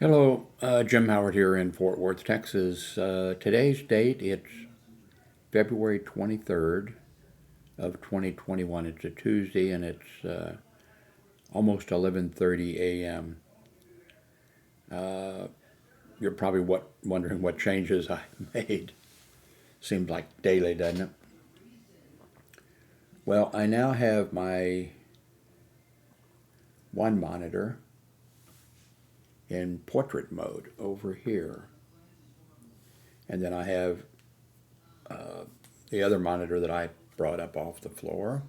Hello, Jim Howard here in Fort Worth, Texas. Today's date, it's February 23rd of 2021. It's a Tuesday and it's almost 11:30 a.m. You're probably wondering what changes I made. Seems like daily, doesn't it? Well, I now have my one monitor in portrait mode over here. And then I have the other monitor that I brought up off the floor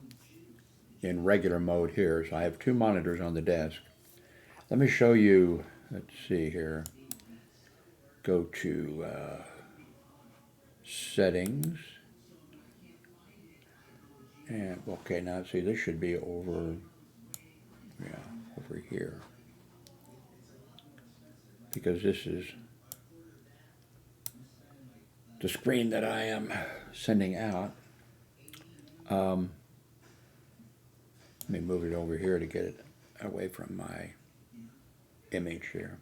in regular mode here. So I have two monitors on the desk. Let me show you, let's see here. Go to settings. And okay, now see, this should be over, yeah, over here. Because this is the screen that I am sending out. Let me move it over here to get it away from my image here.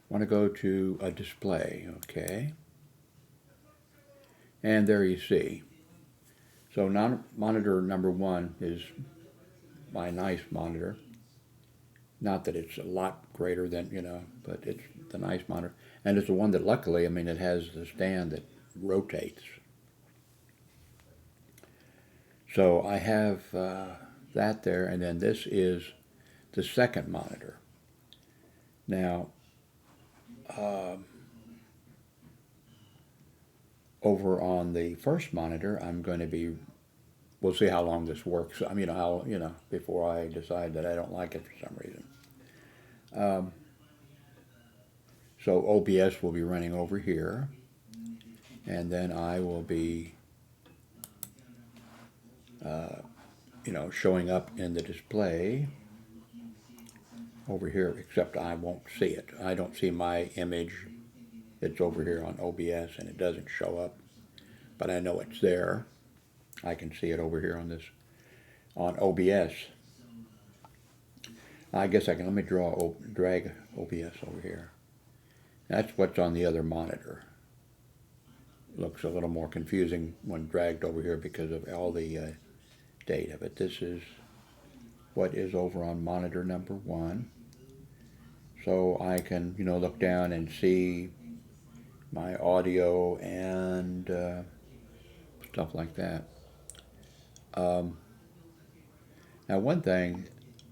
Want to go to a display, okay? And there you see. So monitor number one is my nice monitor. Not that it's a lot greater than, but it's the nice monitor. And it's the one that luckily, it has the stand that rotates. So I have that there, and then this is the second monitor. Now, over on the first monitor, we'll see how long this works. Before I decide that I don't like it for some reason. So OBS will be running over here, and then I will be, showing up in the display over here, except I won't see it. I don't see my image. It's over here on OBS, and it doesn't show up, but I know it's there. I can see it over here on OBS. I guess let me drag OBS over here. That's what's on the other monitor. Looks a little more confusing when dragged over here because of all the data, but this is what is over on monitor number one. So I can, look down and see my audio and stuff like that. Now, one thing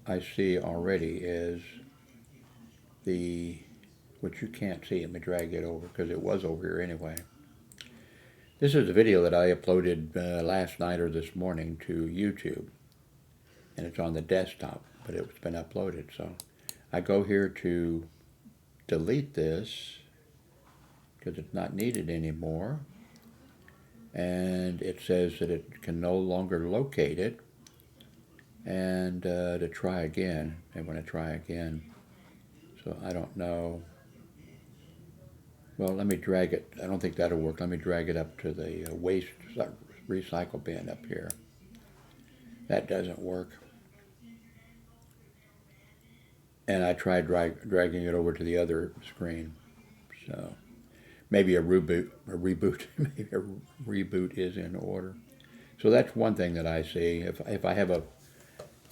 I see already is which you can't see. Let me drag it over because it was over here anyway. This is a video that I uploaded last night or this morning to YouTube. And it's on the desktop, but it's been uploaded. So I go here to delete this because it's not needed anymore. And it says that it can no longer locate it. And to try again, I want to try again. So I don't know. Well, let me drag it. I don't think that'll work. Let me drag it up to the waste recycle bin up here. That doesn't work. And I tried dragging it over to the other screen. So maybe a reboot, maybe a reboot is in order. So that's one thing that I see. If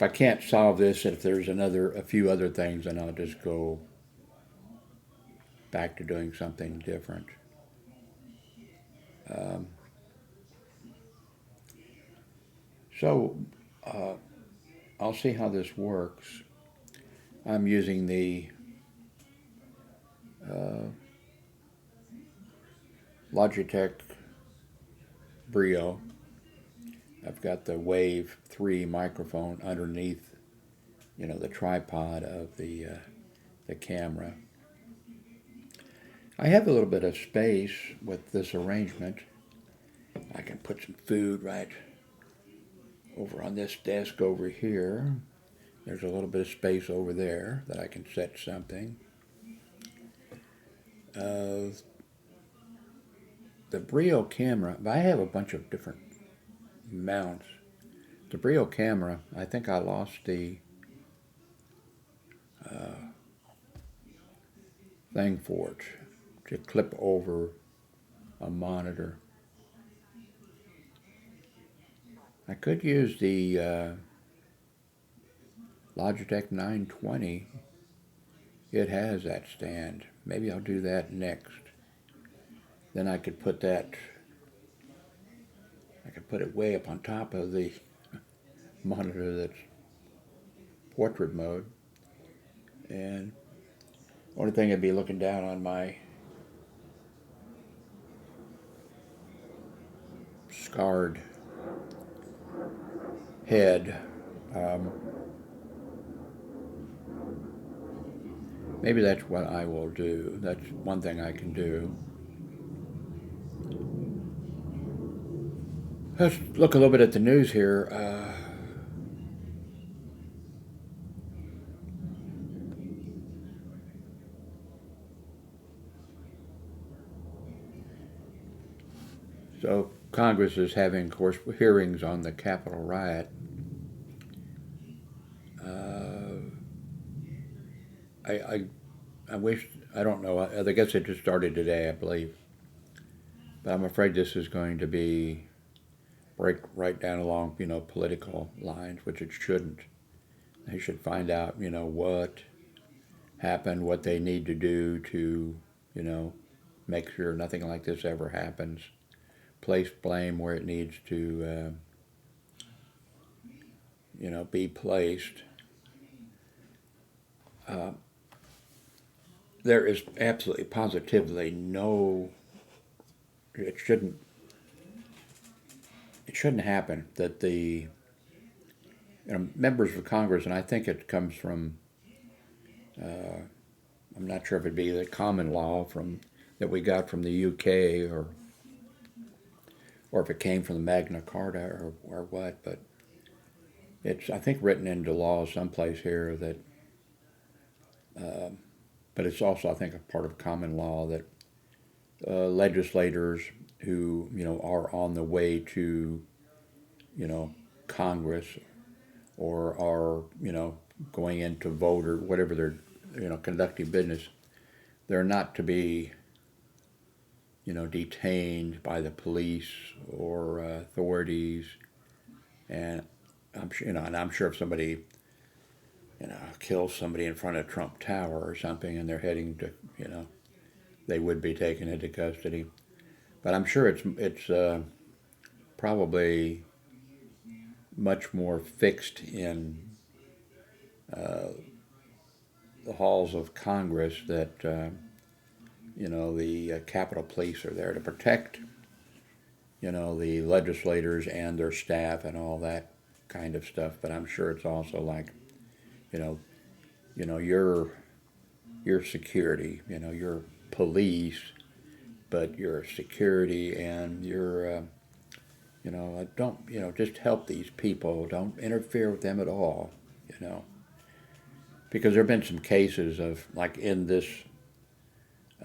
I can't solve this, if there's a few other things, then I'll just go back to doing something different. So I'll see how this works. I'm using the Logitech Brio. I've got the Wave 3 microphone underneath, the tripod of the camera. I have a little bit of space with this arrangement. I can put some food right over on this desk over here. There's a little bit of space over there that I can set something. The Brio camera, I have a bunch of different mounts. The Brio camera, I think I lost the thing for it to clip over a monitor. I could use the Logitech 920. It has that stand. Maybe I'll do that next. Then I could put it way up on top of the monitor that's portrait mode. And only thing I'd be looking down on my scarred head. Maybe that's what I will do. That's one thing I can do. Let's look a little bit at the news here. So Congress is having, of course, hearings on the Capitol riot. I wish, I don't know, I guess it just started today, I believe. But I'm afraid this is going to break right down along, political lines, which it shouldn't. They should find out, what happened, what they need to do to, make sure nothing like this ever happens. Place blame where it needs to, be placed. There is absolutely, positively no. It shouldn't happen that the members of Congress, and I think it comes from. I'm not sure if it'd be the common law that we got from the UK or if it came from the Magna Carta or what, but it's, I think, written into law someplace here that, but it's also, I think, a part of common law that legislators who, are on the way to, Congress or are, going into vote or whatever they're, conducting business, they're not to be, detained by the police or authorities. And I'm sure, and I'm sure if somebody, kills somebody in front of Trump Tower or something, and they're heading to, they would be taken into custody. But I'm sure it's probably much more fixed in the halls of Congress that the Capitol Police are there to protect the legislators and their staff and all that kind of stuff. But I'm sure it's also like your security, your police, but your security and your don't just help these people. Don't interfere with them at all. Because there have been some cases of, like, in this,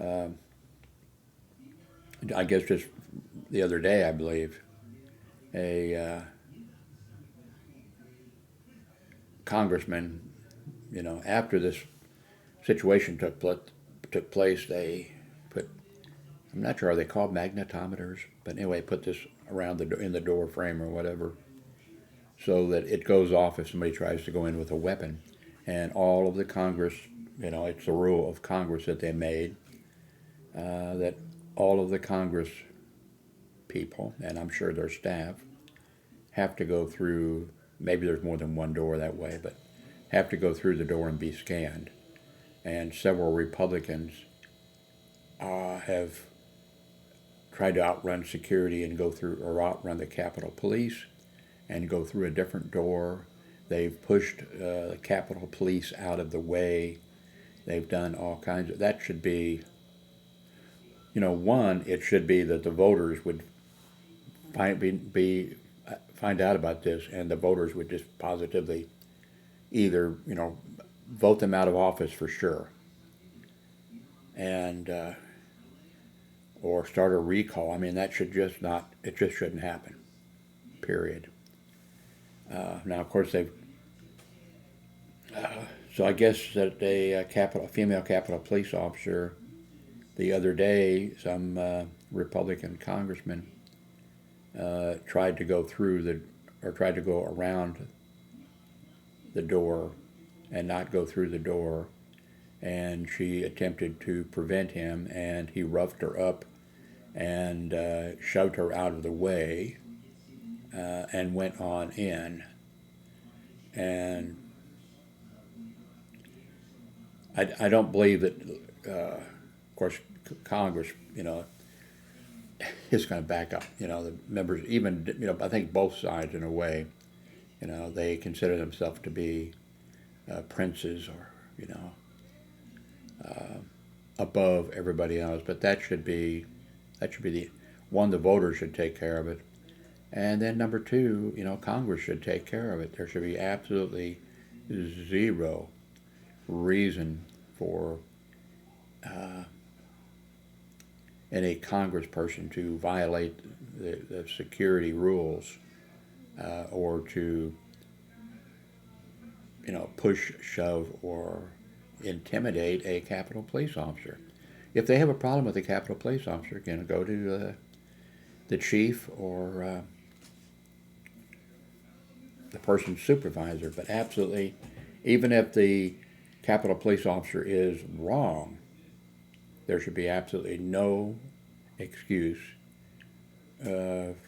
I guess just the other day, I believe, a congressman, after this situation took place, they put, I'm not sure, are they called magnetometers? But anyway, put this around in the door frame or whatever, so that it goes off if somebody tries to go in with a weapon. And all of the Congress, it's the rule of Congress that they made, that all of the Congress people, and I'm sure their staff, have to go through, maybe there's more than one door that way, but have to go through the door and be scanned. And several Republicans have tried to outrun security and go through, or outrun the Capitol Police and go through a different door. They've pushed the Capitol Police out of the way. They've done all kinds of, that should be, one, it should be that the voters would find out about this, and the voters would just positively either, vote them out of office for sure, and or start a recall. I mean, that should just not, it just shouldn't happen, period. Now, of course, they've, so I guess that a female Capitol Police officer the other day, some Republican congressman tried to go tried to go around the door and not go through the door, and she attempted to prevent him, and he roughed her up and shoved her out of the way and went on in. And I don't believe that, of course, Congress, is going to back up. The members, even, I think both sides in a way, they consider themselves to be princes or, above everybody else. But that should be the one, the voters should take care of it. And then number two, Congress should take care of it. There should be absolutely zero reason for any congressperson to violate the security rules or to, push, shove, or intimidate a Capitol Police officer. If they have a problem with a Capitol Police officer, go to the chief or the person's supervisor. But absolutely, even if the Capitol Police officer is wrong, there should be absolutely no excuse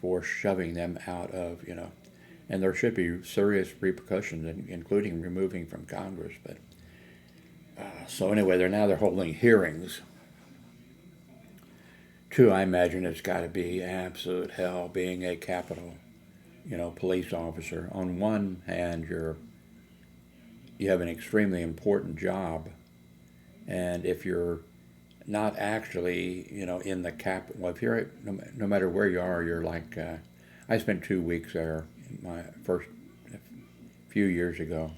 for shoving them out of, and there should be serious repercussions, including removing from Congress. But so anyway, they're holding hearings. Two, I imagine it's got to be absolute hell being a Capitol, police officer. On one hand, you have an extremely important job, and if you're not actually, in the well, if you're, no matter where you are, you're like, I spent 2 weeks there, my first few years ago,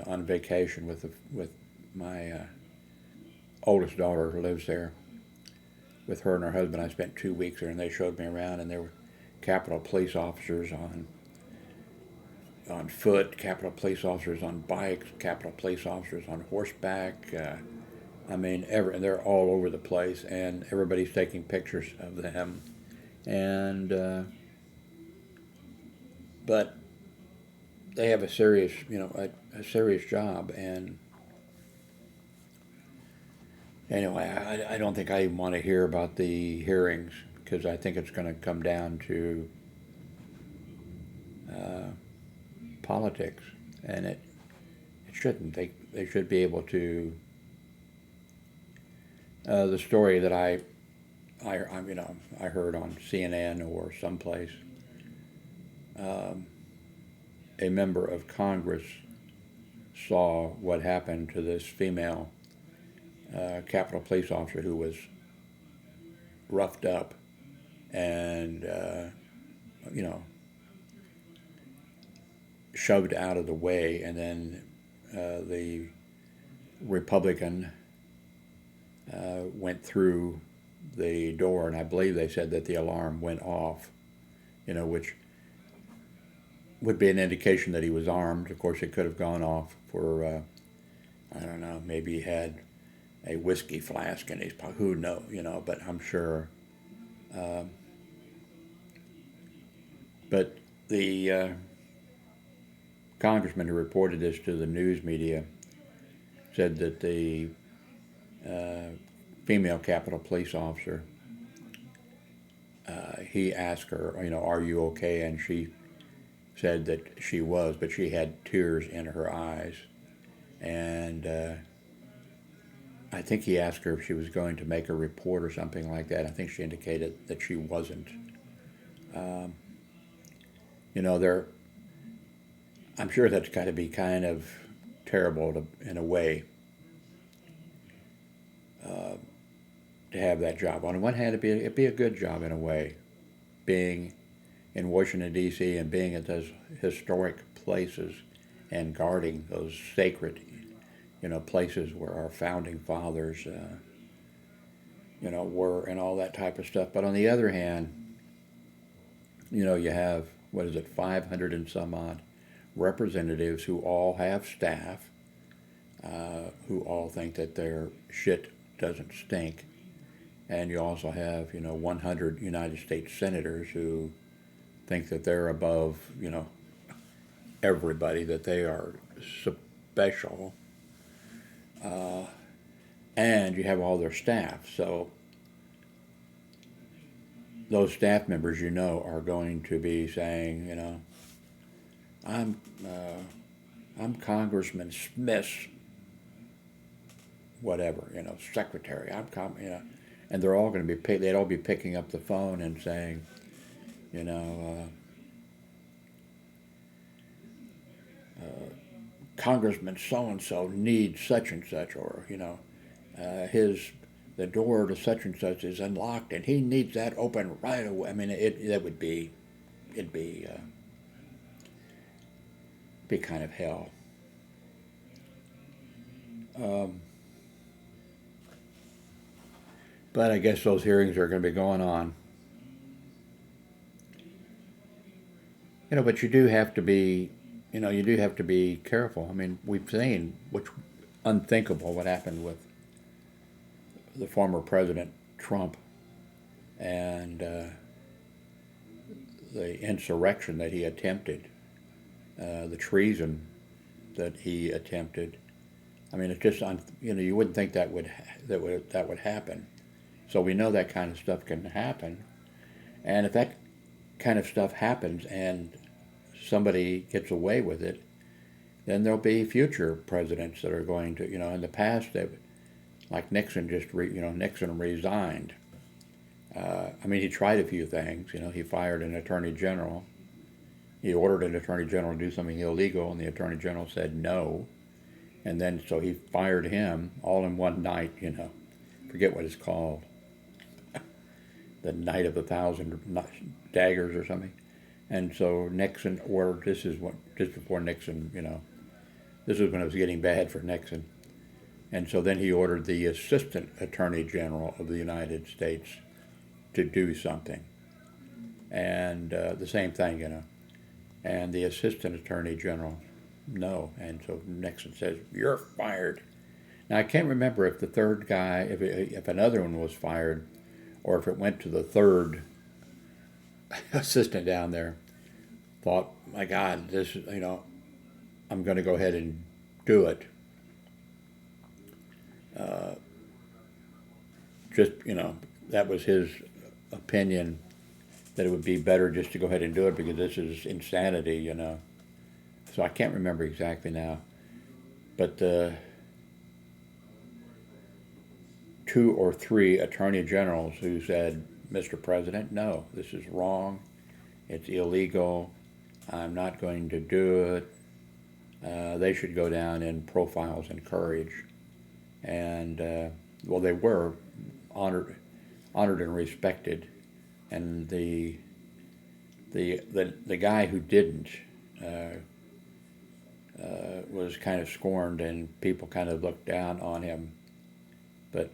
on vacation with my oldest daughter who lives there. With her and her husband, I spent 2 weeks there, and they showed me around, and there were Capitol Police officers on foot, Capitol Police officers on bikes, Capitol Police officers on horseback. And they're all over the place, and everybody's taking pictures of them. And but they have a serious, a serious job. And anyway, I don't think I even want to hear about the hearings, because I think it's going to come down to politics, and it shouldn't. They should be able to. The story that I heard on CNN or someplace, a member of Congress saw what happened to this female Capitol Police officer who was roughed up and shoved out of the way, and then the Republican went through the door, and I believe they said that the alarm went off, which would be an indication that he was armed. Of course, it could have gone off for, I don't know, maybe he had a whiskey flask in his pocket, who knows, but I'm sure. But the congressman who reported this to the news media said that the female Capitol Police officer, he asked her, are you okay? And she said that she was, but she had tears in her eyes. And I think he asked her if she was going to make a report or something like that. I think she indicated that she wasn't. I'm sure that's got to be kind of terrible in a way. To have that job. On the one hand, it'd be a good job in a way, being in Washington, D.C. and being at those historic places and guarding those sacred, places where our founding fathers, were, and all that type of stuff. But on the other hand, you have, 500 and some odd representatives who all have staff, who all think that they're shit doesn't stink. And you also have, 100 United States senators who think that they're above, everybody, that they are special. And you have all their staff. So those staff members, are going to be saying, I'm, I'm Congressman Smith's whatever, secretary. And they're all going to be, they'd all be picking up the phone and saying, you know, Congressman so-and-so needs such and such, or, the door to such and such is unlocked and he needs that open right away. I mean, it'd be kind of hell. But I guess those hearings are going to be going on. But you do have to be, careful. I mean, we've seen which unthinkable what happened with the former President Trump and the insurrection that he attempted, the treason that he attempted. I mean, it's just you wouldn't think that would happen. So we know that kind of stuff can happen, and if that kind of stuff happens and somebody gets away with it, then there'll be future presidents that are going to, in the past, like Nixon Nixon resigned. I mean, he tried a few things. He fired an attorney general. He ordered an attorney general to do something illegal, and the attorney general said no. And then, so he fired him all in one night, Forget what it's called. The Night of 1,000 Daggers or something. And so Nixon ordered, just before Nixon, this is when it was getting bad for Nixon. And so then he ordered the Assistant Attorney General of the United States to do something. And the same thing, And the Assistant Attorney General, no. And so Nixon says, "You're fired." Now, I can't remember if the third guy, if another one was fired, or if it went to the third assistant down there, thought, my God, this, I'm going to go ahead and do it. That was his opinion, that it would be better just to go ahead and do it because this is insanity, So I can't remember exactly now. But the 2 or 3 attorney generals who said, "Mr. President, no, this is wrong. It's illegal. I'm not going to do it." They should go down in profiles in courage. And, they were honored and respected. And the guy who didn't was kind of scorned, and people kind of looked down on him. But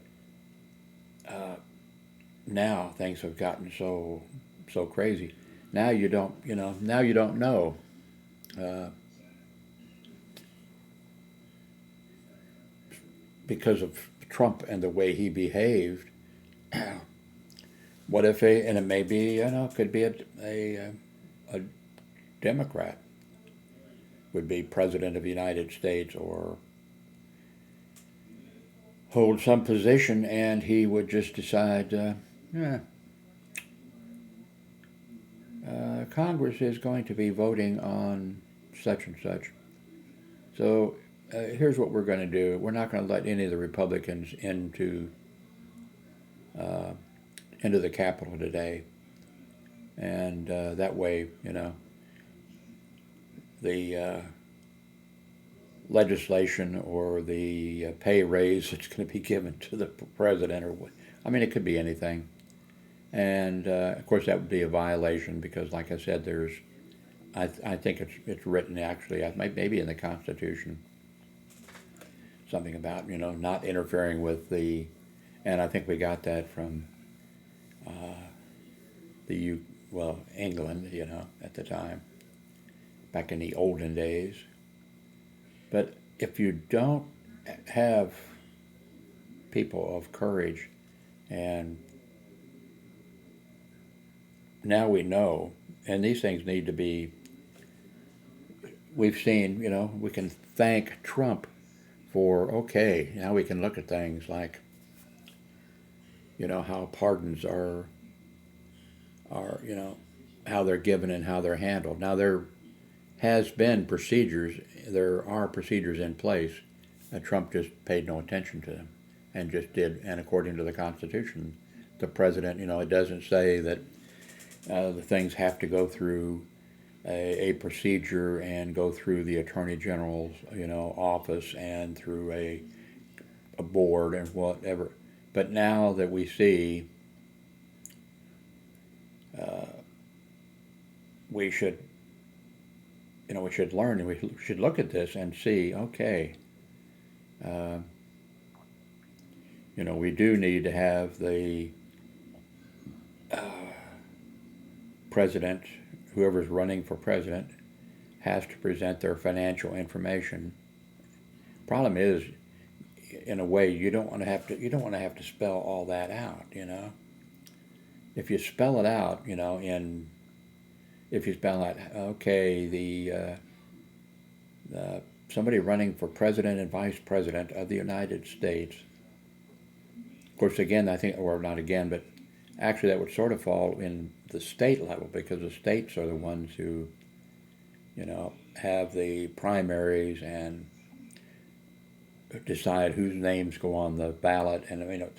now things have gotten so crazy. Now you don't know. Because of Trump and the way he behaved, what if and it may be, could be a Democrat would be president of the United States or hold some position, and he would just decide, Congress is going to be voting on such and such. So here's what we're going to do. We're not going to let any of the Republicans into the Capitol today. And that way, the legislation or the pay raise that's going to be given to the president, it could be anything. And of course that would be a violation because, like I said, I think it's written actually, maybe in the Constitution, something about not interfering with and I think we got that from England, at the time, back in the olden days. But if you don't have people of courage. And now we know, and these things need to be, we've seen, we can thank Trump for, okay, now we can look at things like, how pardons are, how they're given and how they're handled. Now there has been procedures, there are procedures in place. Trump just paid no attention to them and just did, and according to the Constitution, the president, it doesn't say that the things have to go through a procedure and go through the Attorney General's, office and through a board and whatever. But now that we see, we should, we should learn and we should look at this and see, okay, we do need to have the president, whoever's running for president, has to present their financial information. Problem is, in a way, you don't want to have to spell all that out. If you spell it out, if you spell out, okay, the somebody running for president and vice president of the United States. Of course, again, I think, or not again, but actually that would sort of fall in the state level, because the states are the ones who, have the primaries and decide whose names go on the ballot. And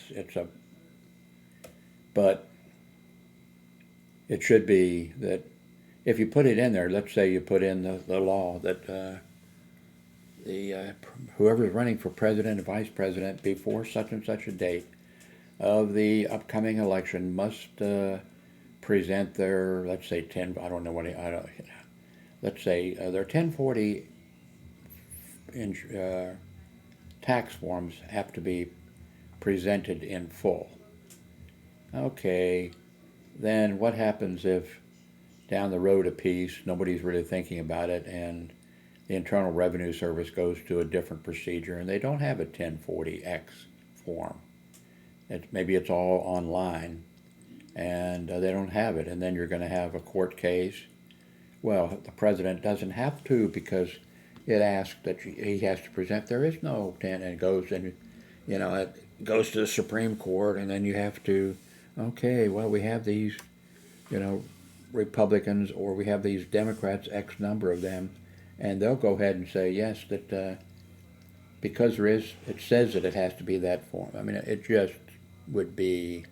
but it should be that if you put it in there, let's say you put in the law that whoever's running for president and vice president before such and such a date of the upcoming election must present their, let's say, let's say their 1040 tax forms have to be presented in full. Okay, then what happens if down the road a piece, nobody's really thinking about it, and the Internal Revenue Service goes to a different procedure and they don't have a 1040X form? Maybe it's all online and they don't have it, and then you're going to have a court case. Well, the president doesn't have to, because it asks that he has to present. There is no 10, and it goes to the Supreme Court, and then you have to, okay, well, we have these, Republicans, or we have these Democrats, X number of them, and they'll go ahead and say, yes, that because it says that it has to be that form. I mean, it just would be,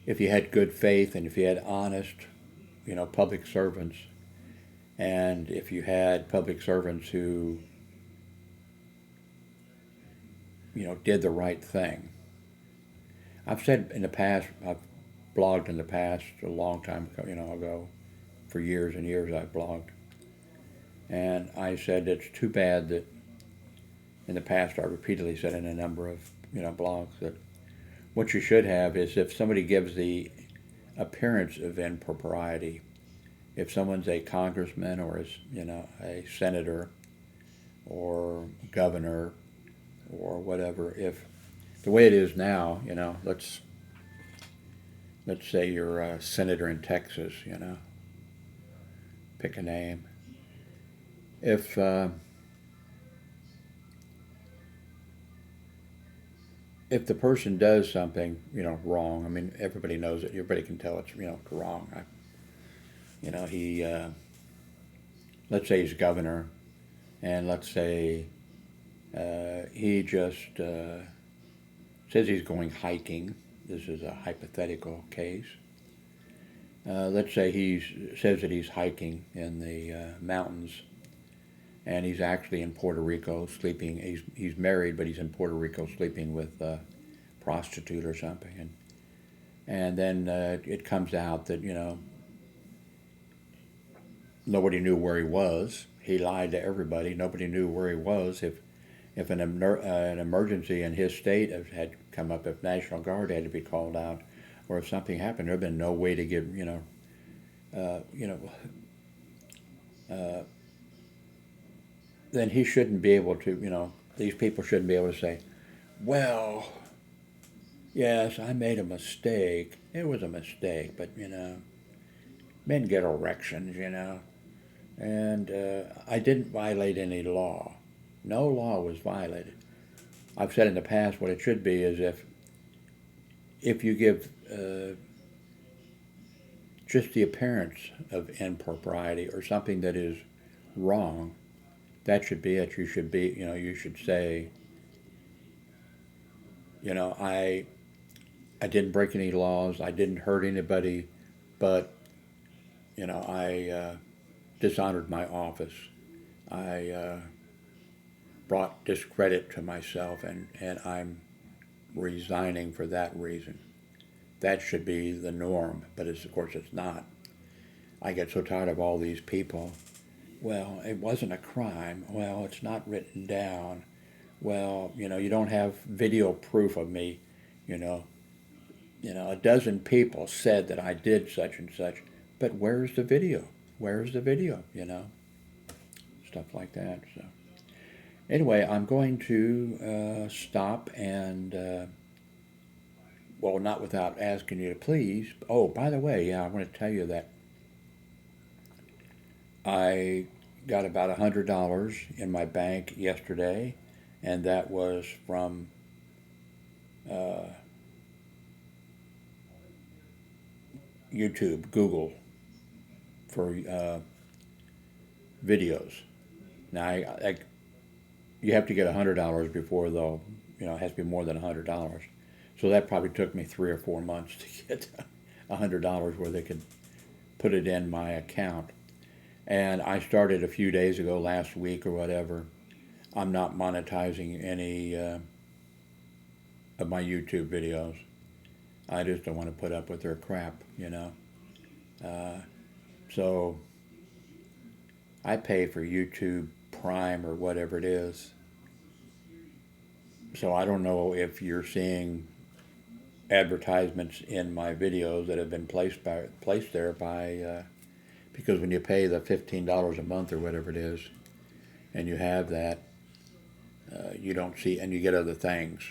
if you had good faith and if you had honest, public servants, and if you had public servants who, did the right thing. I've said in the past, I've blogged in the past a long time ago, for years and years I've blogged, and I said it's too bad that in the past I repeatedly said in a number of blogs that what you should have is, if somebody gives the appearance of impropriety, if someone's a congressman or a senator or governor or whatever, if the way it is now, let's say you're a senator in Texas, pick a name. If the person does something, wrong, I mean, everybody knows it. Everybody can tell it's, wrong. He, let's say he's governor, and let's say he just says he's going hiking. This is a hypothetical case. Let's say he says that he's hiking in the mountains, and he's actually in Puerto Rico sleeping. He's married, but he's in Puerto Rico sleeping with a prostitute or something. And then it comes out that, nobody knew where he was. He lied to everybody. Nobody knew where he was. If an emergency in his state had come up, if National Guard had to be called out, or if something happened, there had been no way to get, then he shouldn't be able to, these people shouldn't be able to say, well, yes, I made a mistake. It was a mistake, but, men get erections, and I didn't violate any law. No law was violated. I've said in the past what it should be is if you give just the appearance of impropriety or something that is wrong, that should be it. You should say, I didn't break any laws. I didn't hurt anybody, but, I dishonored my office. I brought discredit to myself, and I'm resigning for that reason. That should be the norm, but of course it's not. I get so tired of all these people. Well, it wasn't a crime. Well, it's not written down. Well, you don't have video proof of me. A dozen people said that I did such and such, but where's the video? Where's the video? Stuff like that. So anyway, I'm going to stop and, well, not without asking you to please. Oh, by the way, I want to tell you that I got about $100 in my bank yesterday, and that was from YouTube, Google, for videos. Now, you have to get $100 before they'll, it has to be more than $100. So that probably took me 3 or 4 months to get $100 where they could put it in my account. And I started a few days ago, last week or whatever. I'm not monetizing any of my YouTube videos. I just don't want to put up with their crap, So I pay for YouTube Prime or whatever it is. So I don't know if you're seeing advertisements in my videos that have been placed there by because when you pay the $15 a month or whatever it is, and you have that, you don't see, and you get other things,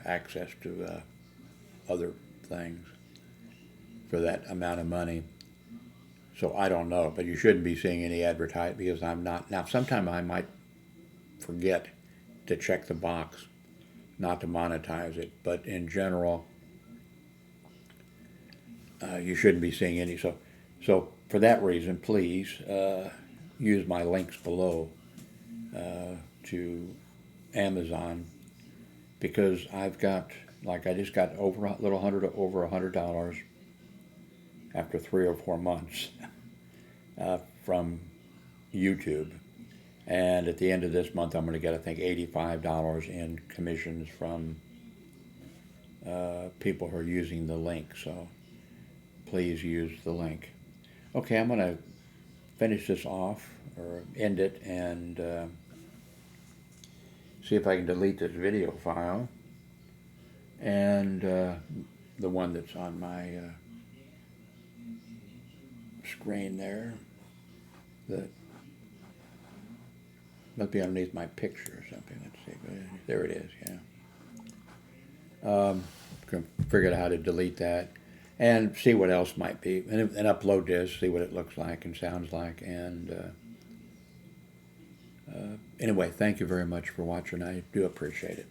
access to other things for that amount of money. So I don't know, but you shouldn't be seeing any advertising because I'm not. Now, sometime I might forget to check the box, not to monetize it, but in general, you shouldn't be seeing any. So for that reason, please use my links below to Amazon, because I've got, I just got over $100 after 3 or 4 months from YouTube. And at the end of this month, I'm going to get, I think, $85 in commissions from people who are using the link. So please use the link. Okay, I'm going to finish this off, or end it, and see if I can delete this video file and the one that's on my screen there. That must be underneath my picture or something. Let's see. There it is, yeah. Can figure out how to delete that and see what else might be, and upload this, see what it looks like and sounds like. And anyway, thank you very much for watching. I do appreciate it.